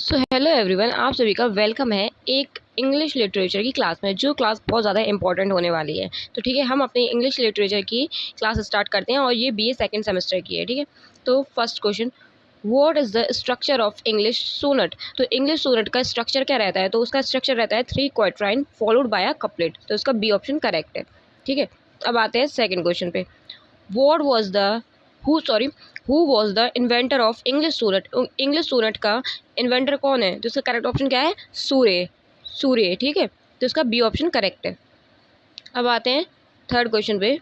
So hello everyone, आप सभी का वेलकम है एक इंग्लिश लिटरेचर की क्लास में, जो क्लास बहुत ज़्यादा इंपॉर्टेंट होने वाली है। तो ठीक है, हम अपनी इंग्लिश लिटरेचर की क्लास स्टार्ट करते हैं और ये बीए सेकंड सेमेस्टर की है। ठीक है, तो first question, what is the structure of English sonnet. तो इंग्लिश सोनेट का स्ट्रक्चर क्या रहता है? तो उसका स्ट्रक्चर रहता है 3 quatrain followed by a couplet. तो इसका बी ऑप्शन करेक्ट है। ठीक है, अब आते हैं सेकेंड क्वेश्चन पे। What was the who was the inventor of English sonnet? English sonnet का इन्वेंटर कौन है? तो इसका करेक्ट ऑप्शन क्या है? सूर्य। ठीक है, तो इसका बी ऑप्शन करेक्ट है। अब आते हैं थर्ड क्वेश्चन पे।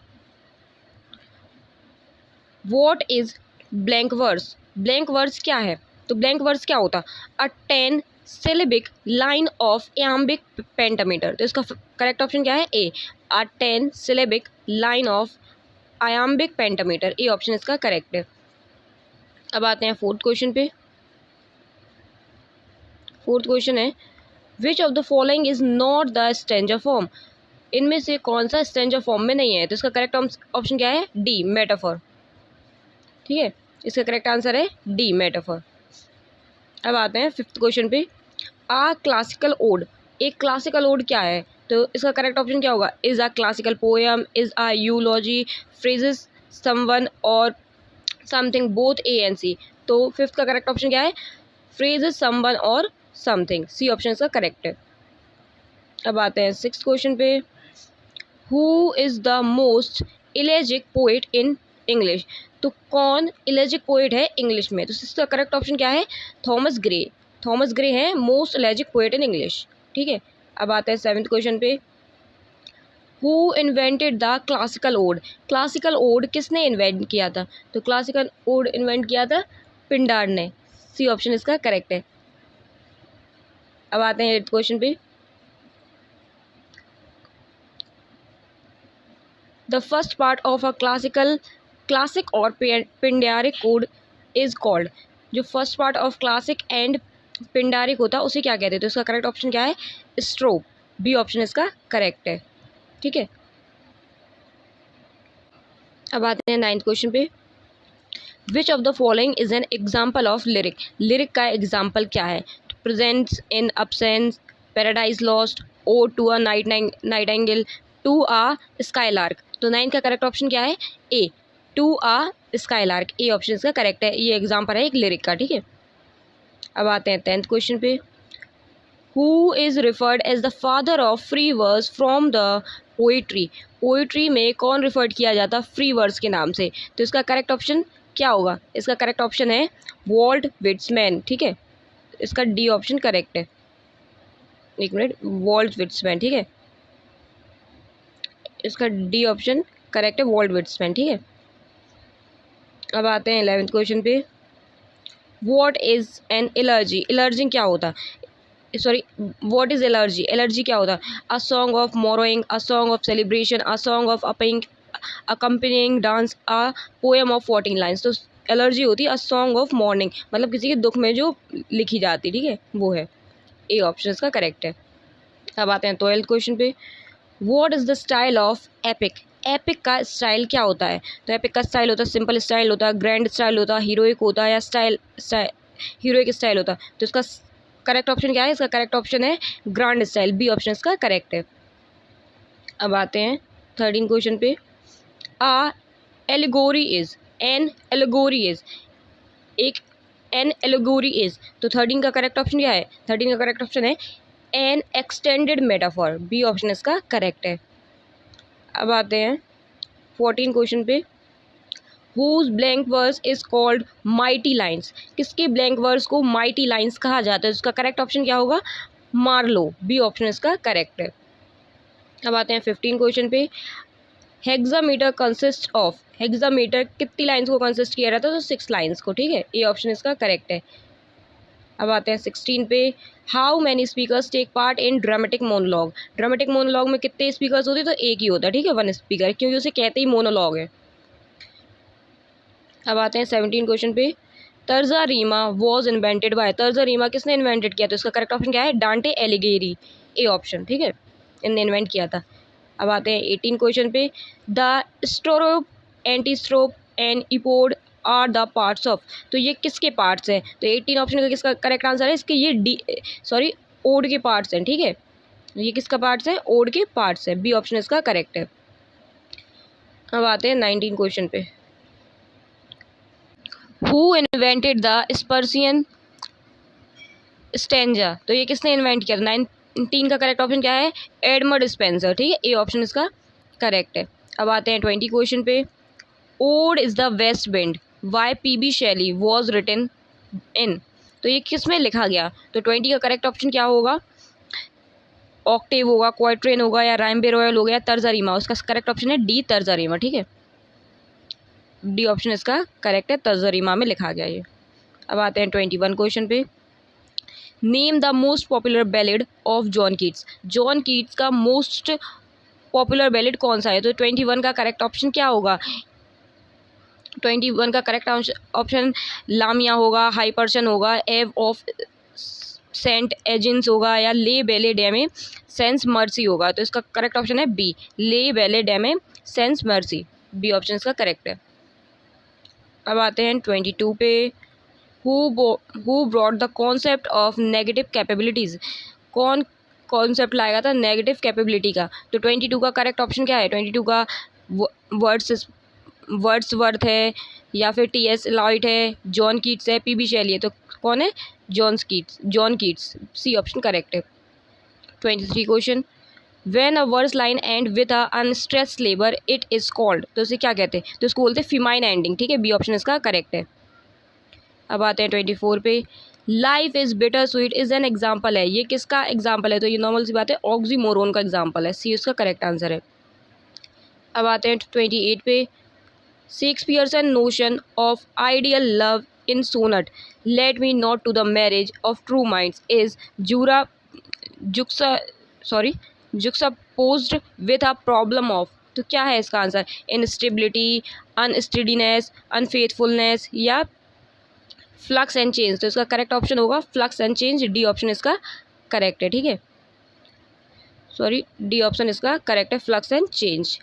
What is blank verse? Blank verse क्या है? तो ब्लैंक वर्स क्या होता? अ 10 syllabic line of iambic pentameter। तो इसका करेक्ट ऑप्शन क्या है? ए, अ 10 syllabic line of iambic pentameter। A option इसका करेक्ट है। अब आते हैं फोर्थ क्वेश्चन पे। फोर्थ क्वेश्चन है, विच of the following is not the stranger form. इनमें से कौन सा स्ट्रेंजर फॉर्म में नहीं है? तो इसका करेक्ट ऑप्शन क्या है? D, metaphor. ठीक है, इसका करेक्ट आंसर है डी, मेटाफर। अब आते हैं फिफ्थ क्वेश्चन पे। आ क्लासिकल ओड, एक क्लासिकल ओड क्या है? तो इसका करेक्ट ऑप्शन क्या होगा? Is a classical poem, is a eulogy, praises someone और something, both A and C. तो फिफ्थ का करेक्ट ऑप्शन क्या है? फ्रेजेस समवन और समथिंग। सी ऑप्शन इसका करेक्ट है। अब आते हैं सिक्स्थ क्वेश्चन पे। Who is the most elegiac poet in English. तो कौन इलेजिक पोइट है इंग्लिश में? तो इसका करेक्ट ऑप्शन क्या है? Thomas Gray. थॉमस ग्रे है most elegiac poet in English. ठीक है, अब आते हैं सेवन्थ क्वेश्चन पे। Who invented the classical ode. Classical ode किसने इन्वेंट किया था? तो क्लासिकल ओड इन्वेंट किया था पिंडार ने। सी ऑप्शन इसका करेक्ट है। अब आते हैं एट्थ क्वेश्चन पे। The first part of a classic और पिंडारिक कोड इज कॉल्ड। जो first part of classic and पिंडारिक होता है उसे क्या कहते हैं? तो इसका करेक्ट ऑप्शन क्या है? स्ट्रोप। बी ऑप्शन इसका करेक्ट है। ठीक है, अब आते हैं नाइन्थ क्वेश्चन पे। Which of the following is an example of lyric. Lyric का एग्जाम्पल क्या है? Presence in absence, paradise lost, ode to a nightingale, to a skylark. तो नाइन का करेक्ट ऑप्शन क्या है? A, to a skylark. A option इसका correct है। ये एग्जाम्पल है एक लिरिक का। ठीक है, अब आते हैं टेंथ क्वेश्चन पे। Who is referred as the father of free verse from the poetry. Poetry में कौन रिफर्ड किया जाता फ्री वर्स के नाम से? तो इसका करेक्ट ऑप्शन क्या होगा? इसका करेक्ट ऑप्शन है वॉल्ट विट्समैन। ठीक है, इसका डी ऑप्शन करेक्ट है। एक मिनट, वॉल्ट विट्समैन। ठीक है, इसका डी ऑप्शन करेक्ट है, वॉल्ट विट्समैन। ठीक है, अब आते हैं 11th क्वेश्चन पे। What is an elegy. Elegy क्या होता है? Sorry, what is elegy? Elegy क्या होता है? A song of mourning, a song of celebration, a song of hoping, accompanying dance, a poem of 14 lines. तो एलर्जी होती है अ सॉन्ग ऑफ मॉर्निंग, मतलब किसी के दुख में जो लिखी जाती। ठीक है, वो है। ए ऑप्शन इसका करेक्ट है। अब आते हैं 12th क्वेश्चन पे। What is the style of epic. Epic का स्टाइल क्या होता है? तो एपिक का स्टाइल होता है सिंपल स्टाइल होता है, ग्रैंड स्टाइल होता है, हीरोइक होता है, या हीरोइक स्टाइल होता है। तो इसका करेक्ट ऑप्शन क्या है? इसका करेक्ट ऑप्शन है ग्रैंड स्टाइल। बी ऑप्शन इसका करेक्ट है। अब आते हैं 13 क्वेश्चन पे। A allegory is, an allegory is, एक एन एलिगोरी इज। तो 13 का करेक्ट ऑप्शन क्या है? 13 का करेक्ट ऑप्शन है an extended metaphor. B option इसका करेक्ट है। अब आते हैं 14 क्वेश्चन पे। Whose blank verse is called mighty lines. किसके ब्लैंक वर्स को माइटी लाइन्स कहा जाता है? इसका करेक्ट ऑप्शन क्या होगा? मार्लो। बी ऑप्शन इसका करेक्ट है। अब आते हैं 15 क्वेश्चन पे। Hexameter consist of. हेक्सामीटर कितनी लाइन्स को कंसिस्ट किया रहता है? तो 6 लाइन्स को। ठीक है, ए ऑप्शन इसका करेक्ट है। अब आते हैं 16 पे। How many speakers take part in dramatic monologue. Dramatic monologue में कितने स्पीकर्स होते हैं? तो एक ही होता है। ठीक है, 1 स्पीकर, क्योंकि उसे कहते ही मोनोलॉग है। अब आते हैं 17 क्वेश्चन पे। Terza rima was invented by. Terza rima किसने इन्वेंटेड किया? तो इसका करेक्ट ऑप्शन क्या है? डांटे एलिगेरी। A option. ठीक है, इनने इन्वेंट किया था। अब आते हैं 18 क्वेश्चन पे। The strophe, antistrophe and epode are the parts of, तो ये किसके पार्ट्स हैं? तो 18 ऑप्शन का किसका करेक्ट आंसर है? इसके ये ओड के पार्ट्स हैं, ठीक है। ये किसका पार्ट्स है? ओड के पार्ट्स है। बी ऑप्शन इसका करेक्ट है। अब आते हैं 19 क्वेश्चन पे। हु इन्वेंटेड द स्पर्शियन स्टेंजा, तो ये किसने इन्वेंट किया? 19 का करेक्ट ऑप्शन क्या है? एडमंड स्पेंसर, ठीक है। ए ऑप्शन इसका करेक्ट है। अब आते हैं 20 क्वेश्चन पे। Ode is the west wind by P B. Shelley was written in, तो ये किस में लिखा गया? तो 20 का करेक्ट ऑप्शन क्या होगा? ऑक्टेव होगा, क्वार्ट्रेन होगा, या राइम बे रॉयल हो गया, तर्ज रीमा। उसका करेक्ट ऑप्शन है डी, तर्ज रीमा, ठीक है। डी ऑप्शन इसका करेक्ट है, तर्ज रीमा में लिखा गया ये। अब आते हैं 21 क्वेश्चन पे। Name the most popular ballad of John Keats, John Keats का मोस्ट पॉपुलर बैलेड कौन सा है? तो 21 का करेक्ट ऑप्शन क्या होगा? 21 का करेक्ट ऑप्शन लामिया होगा, हाइपरशन होगा, एव ऑफ सेंट एजेंस होगा, या ले बेले डैमे सेंस मर्सी होगा। तो इसका करेक्ट ऑप्शन है बी, ले बेले डैमे सेंस मर्सी। बी ऑप्शन इसका करेक्ट है। अब आते हैं 22 पे। Who brought the concept of negative capabilities, कौन कॉन्सेप्ट लाएगा था नेगेटिव कैपेबिलिटी का? तो 22 का करेक्ट ऑप्शन क्या है? 22 का वर्ड्सवर्थ है, या फिर टी.एस. लॉयड है, जॉन कीट्स है, पी.बी. शैली है। तो कौन है? John Keats. C option correct है। 23 question. When a verse line end with a unstressed labour it is called, तो इसे क्या कहते हैं? तो इसको बोलते हैं फिमाइन एंडिंग, ठीक है। बी ऑप्शन इसका करेक्ट है। अब आते हैं 24 पे। Life is bitter sweet is an example है, ये किसका एग्जाम्पल है? तो ये नॉर्मल सी बात है, ऑक्सीमोरोन का एग्जाम्पल है। सी उसका करेक्ट आंसर है। अब आते हैं 28 पे। Shakespeare's notion of ideal love in sonnet let me not to the marriage of true minds is juxtaposed with a problem of, तो क्या है इसका आंसर? इनस्टेबिलिटी, अनस्टेडीनेस, अनफेथफुलनेस, या फ्लक्स एंड चेंज। तो इसका करेक्ट ऑप्शन होगा flux and change. D option इसका correct है, ठीक है। डी ऑप्शन इसका करेक्ट है, फ्लक्स एंड चेंज।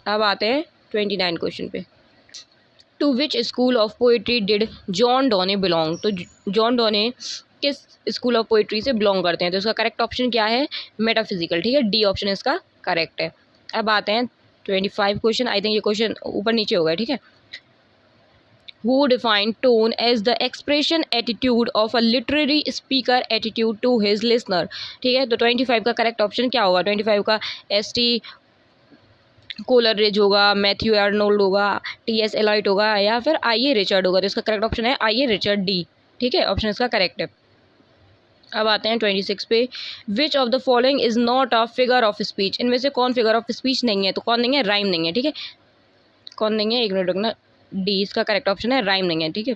अब आते हैं 29 क्वेश्चन पे। To which school of poetry did John Donne belong, तो जॉन डॉने किस स्कूल ऑफ पोइट्री से बिलोंग करते हैं? तो इसका करेक्ट ऑप्शन क्या है? मेटाफिजिकल, ठीक है। डी ऑप्शन इसका करेक्ट है। अब आते हैं 25 क्वेश्चन। आई थिंक ये क्वेश्चन ऊपर नीचे हो गए, ठीक है। Who defined tone as the expression attitude of a literary speaker attitude to his listener, ठीक है। तो 25 का करेक्ट ऑप्शन क्या होगा? 25 का एस.टी. कोलरिज होगा, मैथ्यू आर्नोल्ड होगा, टी.एस. एलाइट होगा, या फिर आई.ए. रिचर्ड होगा। तो इसका करेक्ट ऑप्शन है आई.ए. रिचर्ड, डी, ठीक है। ऑप्शन इसका करेक्ट है। अब आते हैं 26 पे। Which of the following is not a figure of speech, इनमें से कौन फिगर ऑफ स्पीच नहीं है? तो कौन नहीं है? राइम नहीं है, ठीक है। कौन नहीं है? एक मिनट रुकना। डी इसका करेक्ट ऑप्शन है, राइम नहीं है, ठीक है।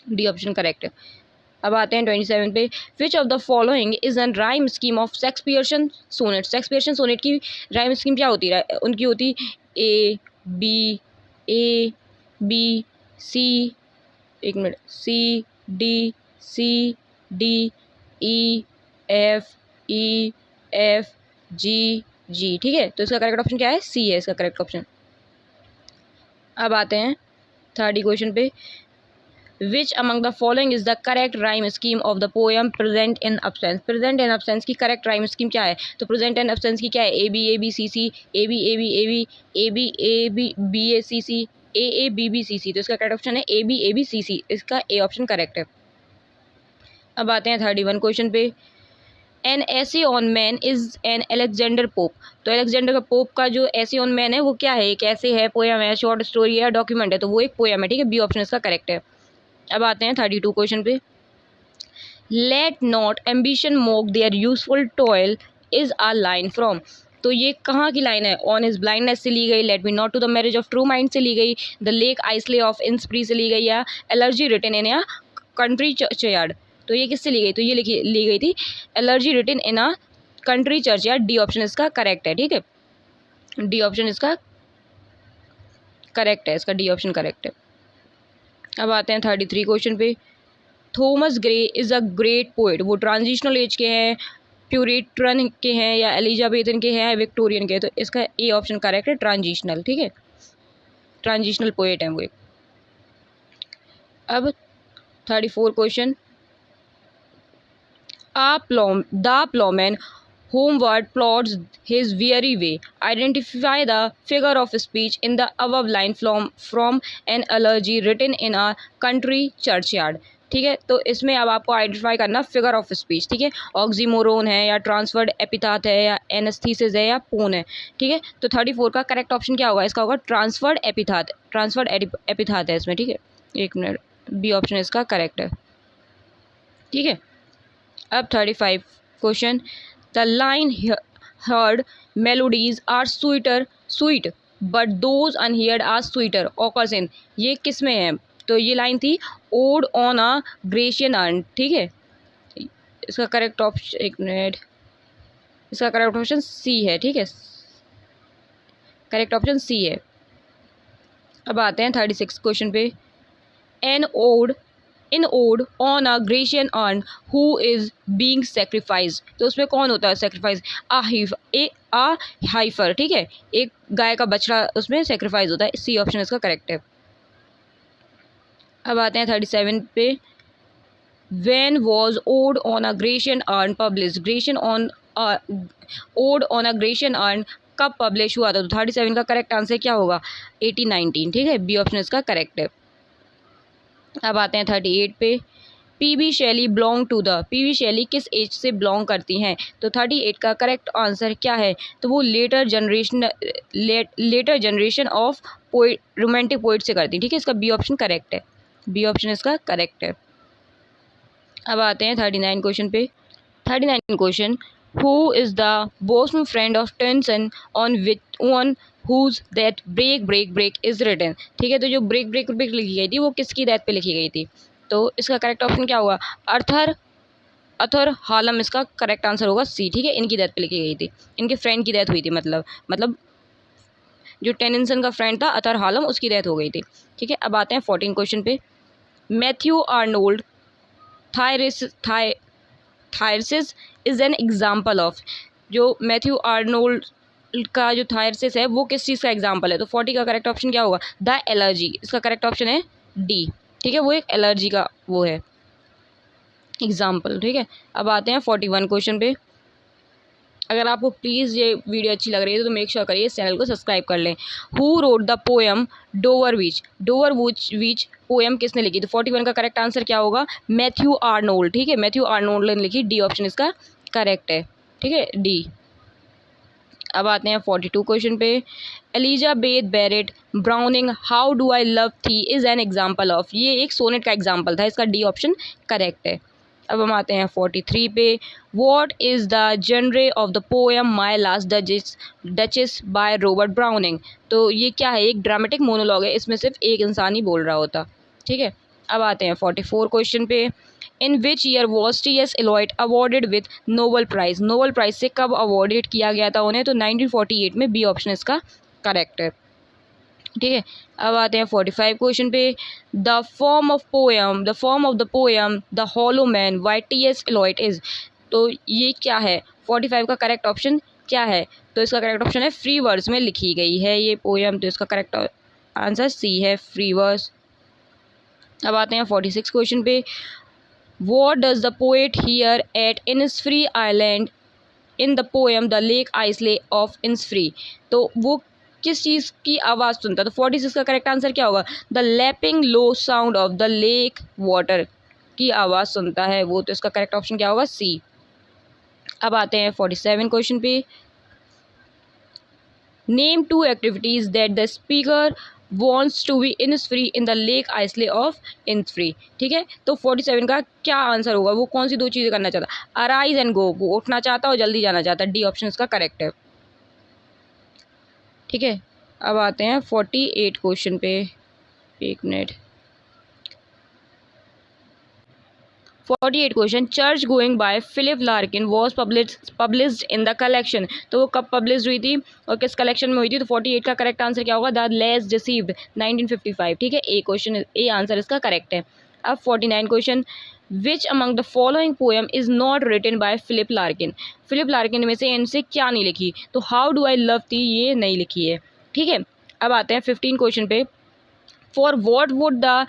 डी ऑप्शन करेक्ट है। अब आते हैं 27 पे। Which of the following is an rhyme scheme of Shakespearean sonnet, Shakespearean sonnet की राइम स्कीम क्या होती है? उनकी होती ए बी सी, एक minute, C D E F G, ठीक है। तो इसका करेक्ट ऑप्शन क्या है? सी है इसका करेक्ट ऑप्शन। अब आते हैं 30 क्वेश्चन पे। Which among the following is the correct rhyme scheme of the poem present in absence, present in absence की करेक्ट राइम स्कीम क्या है? तो प्रेजेंट इन अब्सेंस की क्या है? A B C C, A B B C C, A B C C. तो इसका correct option है ए बी सी सी, इसका ए ऑप्शन करेक्ट है। अब आते हैं 31 क्वेश्चन पे। An essay on man is an Alexander pope, तो अलेक्जेंडर का पोप का जो एसे ऑन मैन है वो क्या है? एक ऐसे है, पोएम है, शॉर्ट स्टोरी है, डॉक्यूमेंट है? तो वो एक पोएम है, ठीक है। बी ऑप्शन इसका करेक्ट है। अब आते हैं 32 क्वेश्चन पे। Let not ambition mock their useful toil is a line from, तो ये कहाँ की लाइन है? ऑन हिज ब्लाइंडनेस से ली गई, let me not to the marriage of true mind से ली गई, the lake isle of Innisfree से ली गई, या एलर्जी रिटन इन या कंट्री चर्चयार्ड। तो ये किससे ली गई? तो ये ली गई थी elegy written in a country churchyard. D option इसका करेक्ट है, ठीक है। डी ऑप्शन इसका करेक्ट है, इसका डी ऑप्शन करेक्ट है। अब आते हैं 33 क्वेश्चन पे। Thomas Gray is a great poet, वो ट्रांजिशनल एज के हैं, प्यूरिटन के हैं, या एलिजाबेथन के हैं, विक्टोरियन के? तो इसका ए ऑप्शन करेक्ट है, ट्रांजिशनल, ठीक है। ट्रांजिशनल पोइट है वो एक। अब 34 question, the plowman homeward plods his weary way. Identify the figure of speech in the above line from an elegy written in a country churchyard. ठीक है, तो इसमें अब आपको आइडेंटिफाई करना फिगर ऑफ स्पीच। ठीक है, ऑक्सीमोरोन है या ट्रांसफर्ड एपिथेट है या एनेस्थीसिस है या पोन है। ठीक है, तो 34 का करेक्ट ऑप्शन क्या होगा? इसका होगा ट्रांसफर्ड एपिथेट। ट्रांसफर्ड एपिथेट है इसमें। ठीक है, एक मिनट, बी ऑप्शन इसका करेक्ट है। ठीक है, अब 35 question, the line heard melodies are sweet but those unheard are sweeter occurs in, ये किस में है? तो ये लाइन थी odd on a Grecian earn. ठीक है, इसका करेक्ट ऑप्शन, एक मिनट, इसका करेक्ट ऑप्शन सी है। ठीक है, करेक्ट ऑप्शन सी है। अब आते हैं 36 क्वेश्चन पे, an ode in ode on a Grecian urn who is being sacrifice, तो उसमें कौन होता है सेक्रीफाइस? आ हाइफर। ठीक है, एक गाय का बछड़ा उसमें सेक्रीफाइस होता है। सी ऑप्शन इसका करेक्ट है। अब आते हैं 37 पे, when was odd on a Grecian earn publish, Grecian on odd on a Grecian earn कब पब्लिश हुआ था? तो 37 का करेक्ट आंसर क्या होगा? 1819। ठीक है, बी ऑप्शन इसका करेक्ट है। अब आते हैं 38 पे, पी.बी. शैली बिलोंग टू द, पी.बी. शैली किस एज से बिलोंग करती हैं? तो 38 का करेक्ट आंसर क्या है? तो वो later generation of poet, romantic poet से करती हैं। ठीक है, इसका बी ऑप्शन करेक्ट है। बी ऑप्शन इसका करेक्ट है। अब आते हैं 39 क्वेश्चन पे, 39 question, who is the bosom friend of Tennyson on whose that break break break is written. ठीक है, तो जो ब्रेक ब्रेक ब्रेक लिखी गई थी वो किसकी डेथ पे लिखी गई थी? तो इसका करेक्ट ऑप्शन क्या होगा? अर्थर हालम इसका करेक्ट आंसर होगा सी। ठीक है, इनकी डेथ पे लिखी गई थी, इनके फ्रेंड की डेथ हुई थी, मतलब जो टेनिसन का फ्रेंड था अर्थर हालम, उसकी डेथ हो गई थी। ठीक है, अब आते हैं 14 क्वेश्चन पे, Matthew Arnold Thyrsis is an example of, जो मैथ्यू आर्नोल्ड का जो थायरसिस है वो किस चीज़ का एग्जाम्पल है? तो 40 का करेक्ट ऑप्शन क्या होगा? द एलर्जी, इसका करेक्ट ऑप्शन है डी। ठीक है, वो एक एलर्जी का वो है एग्जाम्पल। ठीक है, अब आते हैं 41 क्वेश्चन पे। अगर आपको प्लीज़ ये वीडियो अच्छी लग रही है तो मेक श्योर करिए इस चैनल को सब्सक्राइब कर लें। Who wrote the poem Dover which poem किसने लिखी? तो 41 का करेक्ट आंसर क्या होगा? Matthew Arnold. ठीक है, मैथ्यू आर्नोल्ड ने लिखी, डी ऑप्शन इसका करेक्ट है। ठीक है, डी। अब आते हैं 42 क्वेश्चन पे, Elizabeth Barrett Browning how do I love thee is an example of, ये एक सोनेट का एग्जाम्पल था, इसका डी ऑप्शन करेक्ट है। अब हम आते हैं 43 पे, what is the genre of the poem my last duchess by Robert Browning, तो ये क्या है? एक ड्रामेटिक मोनोलॉग है, इसमें सिर्फ एक इंसान ही बोल रहा होता। ठीक है, अब आते हैं 44 क्वेश्चन पे, in which year was T S. Eliot awarded with Nobel prize, Nobel prize से कब अवॉर्डेड किया गया था उन्हें? तो 1948 में, बी ऑप्शन इसका करेक्ट है। ठीक है, अब आते हैं 45 क्वेश्चन पे, the form of the poem the hollow man by T S. Eliot is, तो ये क्या है? 45 का करेक्ट ऑप्शन क्या है? तो इसका करेक्ट ऑप्शन है फ्री वर्स में लिखी गई है ये पोएम, तो इसका करेक्ट आंसर सी है, फ्री वर्स। अब आते हैं 46 क्वेश्चन पे, What does the poet hear at Innisfree Island in the poem The Lake Islay of Innisfree, तो वो किस चीज़ की आवाज़ सुनता है? तो 46 का करेक्ट आंसर क्या होगा? The lapping low sound of the lake water की आवाज़ सुनता है वो, तो इसका करेक्ट ऑप्शन क्या होगा? सी। अब आते हैं 47 क्वेश्चन पे, name two activities that the speaker wants to be Innisfree in the Lake Islay of Innisfree। ठीक है, तो 47 का क्या आंसर होगा? वो कौन सी दो चीज़ें करना चाहता? अराइज एंड गो, वो उठना चाहता और जल्दी जाना चाहता, डी ऑप्शन इसका करेक्ट है। ठीक है, अब आते हैं 48 क्वेश्चन पे, एक minute, 48 question, church going by Philip Larkin was published in the collection, तो वो कब पब्लिश हुई थी और किस कलेक्शन में हुई थी? तो 48 का करेक्ट आंसर क्या होगा? The less deceived 1955। ठीक है, ए क्वेश्चन, ए आंसर इसका करेक्ट है। अब 49 question, which among the following poem is not written by Philip Larkin, Philip Larkin में से इनसे क्या नहीं लिखी? तो हाउ डू आई लव थी ये नहीं लिखी है। ठीक है, अब आते हैं 15 क्वेश्चन पे, for what would the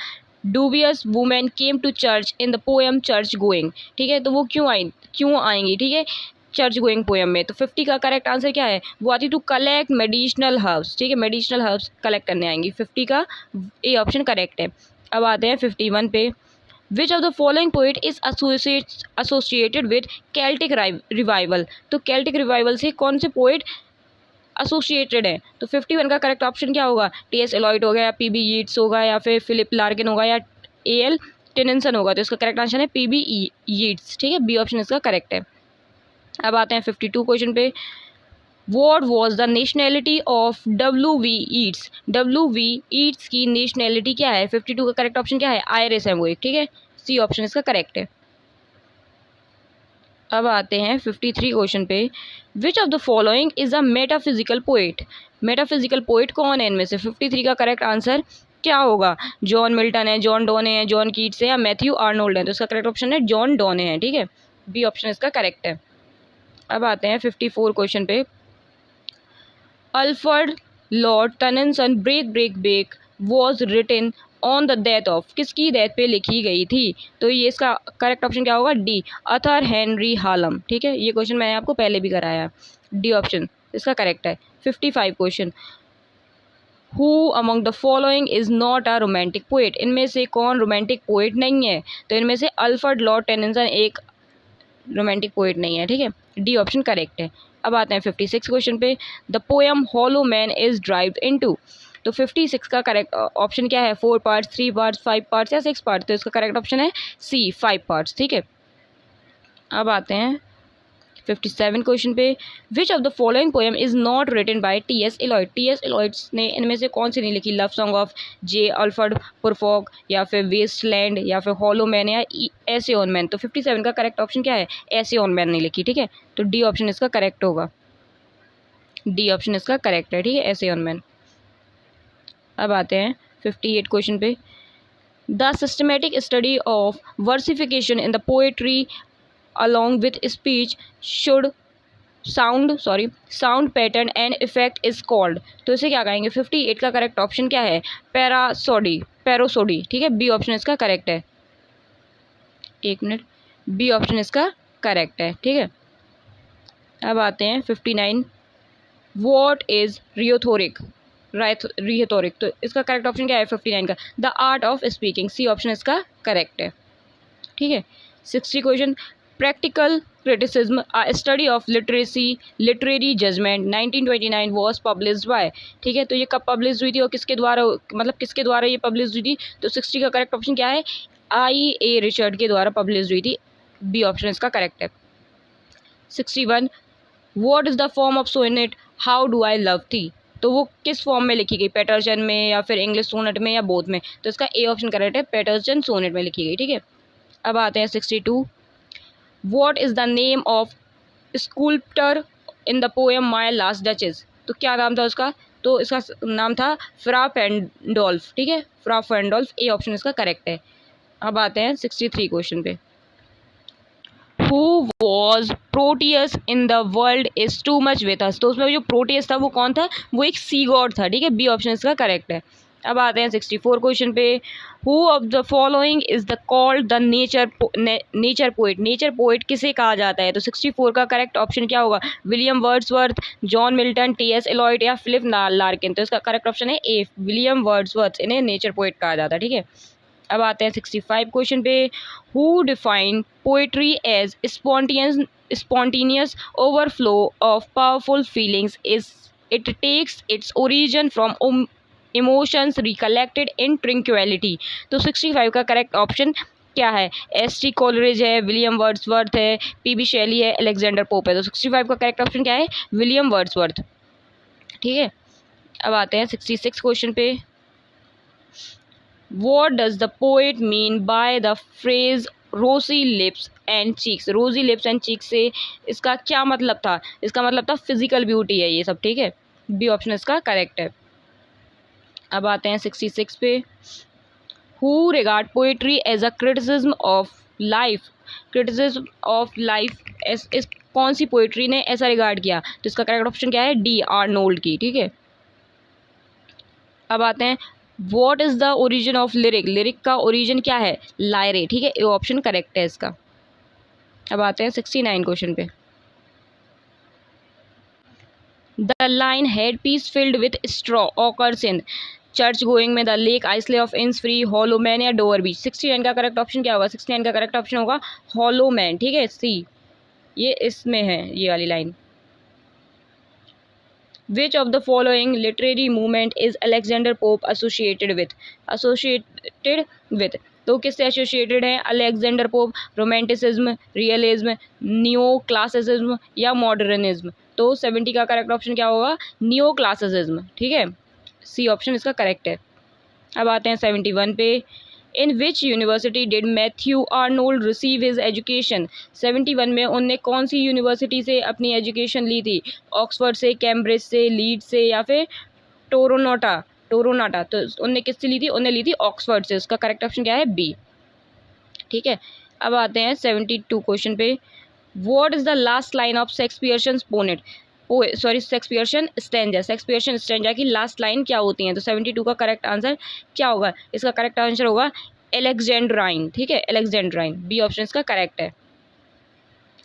dubious women came to church in the poem church going, ठीक है, तो वो क्यों आएंगी, ठीक है, चर्च गोइंग पोएम में। तो 50 का करेक्ट आंसर क्या है, वो आती टू कलेक्ट मेडिसिनल हर्ब्स, ठीक है, मेडिसिनल हर्ब्स कलेक्ट करने आएंगी। 50 का ए ऑप्शन करेक्ट है। अब आते हैं 51 पे। Which of the following poet is associated with Celtic revival, तो केल्टिक रिवाइवल से कौन से पोइट एसोसिएटेड है। तो 51 का करेक्ट ऑप्शन क्या होगा, टी.एस. एलॉयट होगा या पी.बी. यीट्स होगा या फिर फिलिप लार्किन होगा या ए.एल. टेनिसन होगा। तो इसका करेक्ट आंसर है पी.बी. यीट्स, ठीक है, बी ऑप्शन इसका करेक्ट है। अब आते हैं 52 क्वेश्चन पे। What was the nationality of W.V. Yeats, W.V. Yeats की नेशनैलिटी क्या है। 52 का करेक्ट ऑप्शन क्या है, आयरिश है वो एक, ठीक है, सी ऑप्शन इसका करेक्ट है। अब आते हैं 53 क्वेश्चन पे। Which of the following is a metaphysical poet, metaphysical poet कौन है इनमें से। 53 का करेक्ट आंसर क्या होगा, जॉन मिल्टन है, जॉन डोने है, जॉन कीट्स है या मैथ्यू आर्नोल्ड है। तो इसका करेक्ट ऑप्शन है जॉन डोने है, ठीक है, बी ऑप्शन इसका करेक्ट है। अब आते हैं 54 क्वेश्चन पे। Alfred Lord Tennyson break break break was written on the death of, किसकी डेथ पे लिखी गई थी। तो ये इसका करेक्ट ऑप्शन क्या होगा, डी अर्थर हेनरी हालम, ठीक है, ये क्वेश्चन मैंने आपको पहले भी कराया, डी ऑप्शन इसका करेक्ट है। 55 question. Who among the following is not a romantic poet, इनमें से कौन रोमांटिक पोइट नहीं है। तो इनमें से अल्फ्रेड लॉर्ड टेनिसन एक रोमांटिक पोइट नहीं है, ठीक है, डी ऑप्शन करेक्ट है। अब आते हैं 56 क्वेश्चन पे। The poem hollow man is derived into, तो 56 का करेक्ट ऑप्शन क्या है, 4 पार्ट्स, 3 पार्ट्स, 5 पार्ट्स या 6 पार्ट्स। तो इसका करेक्ट ऑप्शन है सी 5 पार्ट्स, ठीक है। अब आते हैं 57 क्वेश्चन पे। Which of the following poem is not written by T S. Eliot, T S. Eliot ने इनमें से कौन सी नहीं लिखी, love song of J Alfred Prufrock या फिर वेस्टलैंड या फिर हॉलो मैन या ऐसे ऑन मैन। तो 57 का करेक्ट ऑप्शन क्या है, ऐसे ऑन मैन नहीं लिखी, ठीक है, तो डी ऑप्शन इसका करेक्ट होगा, डी ऑप्शन इसका करेक्ट है, ठीक है, ऐसे ऑन मैन। अब आते हैं 58 क्वेश्चन पे। The systematic study of versification in the poetry along with speech should sound pattern and effect is called, तो इसे क्या कहेंगे। 58 का करेक्ट ऑप्शन क्या है, पैरोसोडी, ठीक है, बी ऑप्शन इसका करेक्ट है। एक मिनट, बी ऑप्शन इसका करेक्ट है, ठीक है। अब आते हैं 59। व्हाट इज रियोथोरिक, तो इसका करेक्ट ऑप्शन क्या है 59 का, the art of speaking, C option इसका करेक्ट है, ठीक है। 60 question. Practical criticism a study of literary judgement 1929 was published by, ठीक है, तो ये कब पब्लिश हुई थी और किसके द्वारा, मतलब किसके द्वारा ये पब्लिश हुई थी। तो 60 का करेक्ट ऑप्शन क्या है, I.A. रिचर्ड के द्वारा पब्लिश हुई थी, बी ऑप्शन इसका करेक्ट है। 61। What is the form of sonnet how do I love thee, तो वो किस फॉर्म में लिखी गई, पैटर्सन में या फिर इंग्लिश सोनेट में या बोथ में। तो इसका ए ऑप्शन करेक्ट है, पैटर्सन सोनेट में लिखी गई, ठीक है। अब आते हैं 62। What is the name of sculptor in the poem My Last Duchess, तो क्या नाम था उसका, तो इसका नाम था फ्रा फैंडोल्फ, ठीक है, फ्रा फैंडोल्फ, ए ऑप्शन इसका करेक्ट है। अब आते हैं 63 क्वेश्चन पे। Who was Proteus in the world is too much with us, तो उसमें जो प्रोटियस था वो कौन था, वो एक सी गॉड था, ठीक है, बी ऑप्शन इसका करेक्ट है। अब आते हैं 64 क्वेश्चन पे। Who of the following is the called the nature poet, nature poet किसे कहा जाता है। तो 64 का करेक्ट ऑप्शन क्या होगा, William Wordsworth, John Milton, T S. Eliot या फिलिप लार्किन। तो इसका करेक्ट ऑप्शन है ए, विलियम वर्ड्सवर्थ, इन्हें नेचर पोइट कहा जाता है, ठीक है। अब आते हैं 65 क्वेश्चन पे। Who define poetry as spontaneous overflow of powerful feelings, is it takes its origin from emotions recollected in tranquility. तो 65 का करेक्ट ऑप्शन क्या है, एस.टी. कोलरिज है, विलियम वर्ड्सवर्थ है, पी.बी. शेली है, अलेक्जेंडर पोप है। तो 65 का करेक्ट ऑप्शन क्या है, विलियम वर्ड्सवर्थ, ठीक है। अब आते हैं 66 क्वेश्चन पे। What does the poet mean by the phrase रोजी लिप्स एंड चीक्स, रोजी लिप्स एंड चीक्स से इसका क्या मतलब था, इसका मतलब था फिजिकल ब्यूटी है ये सब, ठीक है, बी ऑप्शन इसका करेक्ट है। अब आते हैं 66 पे। Who regard poetry as a criticism of life, इस कौन सी पोइट्री ने ऐसा रिगार्ड किया। तो इसका करेक्ट ऑप्शन क्या है, डी आर्नोल्ड की, ठीक है। अब आते हैं what is the origin of lyric, lyric का ओरिजिन क्या है, लायरे, ठीक है, ये ऑप्शन करेक्ट है इसका। अब आते हैं 69 क्वेश्चन पे। The line head piece filled with straw ochres in church going में, the lake, isle of Innisfree, hollow man या डोवर बीच। 69 का करेक्ट ऑप्शन क्या होगा, 69 का करेक्ट ऑप्शन होगा हॉलो मैन, ठीक है, सी, ये इसमें है ये वाली लाइन। Which of the following literary movement is Alexander Pope associated with, associated with, तो किससे एसोसिएटेड है, Alexander Pope, romanticism, realism, neo classicism या मॉडर्निज्म। तो 70 का करेक्ट ऑप्शन क्या होगा, नियो क्लासिसिज्म, ठीक है, सी ऑप्शन इसका करेक्ट है। अब आते हैं 71 पे। In which university did Matthew Arnold receive his education, 71 में उनने कौन सी यूनिवर्सिटी से अपनी एजुकेशन ली थी, ऑक्सफोर्ड से, कैम्ब्रिज से, लीड से या फिर टोरोनाटा, टोरोनाटा, तो उनने किससे ली थी, उनने ली थी ऑक्सफोर्ड से, उसका करेक्ट ऑप्शन क्या है, बी, ठीक है। अब आते हैं 72 क्वेश्चन पे। What is the last line of Shakespeare's sonnet, Shakespearean stanza, Shakespearean stanza की लास्ट लाइन क्या होती है, तो 72 का करेक्ट आंसर क्या होगा, इसका करेक्ट आंसर होगा एलेक्जेंड्राइन, ठीक है, एलेक्जेंड्राइन, बी ऑप्शन इसका करेक्ट है।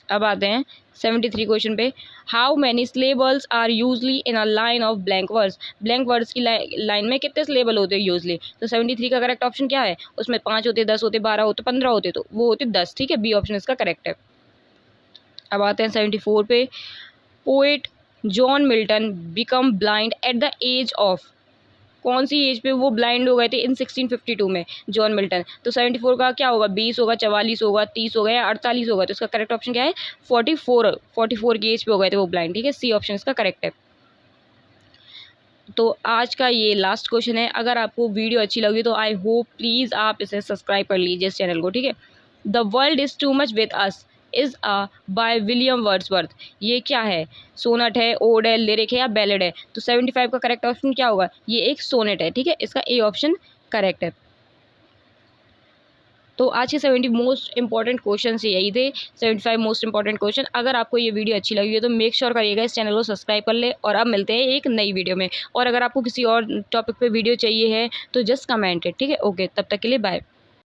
अब आते हैं 73 क्वेश्चन पे। How many syllables are usually in a line of blank words, blank words की लाइन में कितने सिलेबल होते हैं यूजली, तो 73 का करेक्ट ऑप्शन क्या है, उसमें 5 होते, 10 होते, 12 होते, 15 होते, तो वो होते 10, ठीक है, बी ऑप्शन इसका करेक्ट है। अब आते हैं 74 पे। Poet John Milton become blind at the age of, कौन सी एज पे वो ब्लाइंड हो गए थे इन 1652 में जॉन मिल्टन, तो 74 का क्या होगा, 20 होगा, 44 होगा, 30 होगा या 48 होगा, तो इसका करेक्ट ऑप्शन क्या है, 44 की एज पे हो गए थे वो ब्लाइंड, ठीक है, सी ऑप्शन इसका करेक्ट है। तो आज का ये लास्ट क्वेश्चन है। अगर आपको वीडियो अच्छी लगी तो आई होप प्लीज़ आप इसे सब्सक्राइब कर लीजिए इस चैनल को, ठीक है। The world is too much with us is a by William Wordsworth, ये क्या है, सोनेट है, ओड है, लिरिक है या बैलेड है, तो 75 का करेक्ट ऑप्शन क्या होगा, ये एक सोनेट है, ठीक है, इसका ए ऑप्शन करेक्ट है। तो आज के 70 मोस्ट इंपॉर्टेंट क्वेश्चन यही थे, 75 मोस्ट इंपॉर्टेंट क्वेश्चन। अगर आपको ये वीडियो अच्छी लगी है तो मेक श्योर करिएगा इस चैनल को सब्सक्राइब कर ले, और अब मिलते हैं एक नई वीडियो में। और अगर आपको किसी और टॉपिक पे वीडियो चाहिए है तो जस्ट कमेंट है, ठीक है, ओके, तब तक के लिए बाय।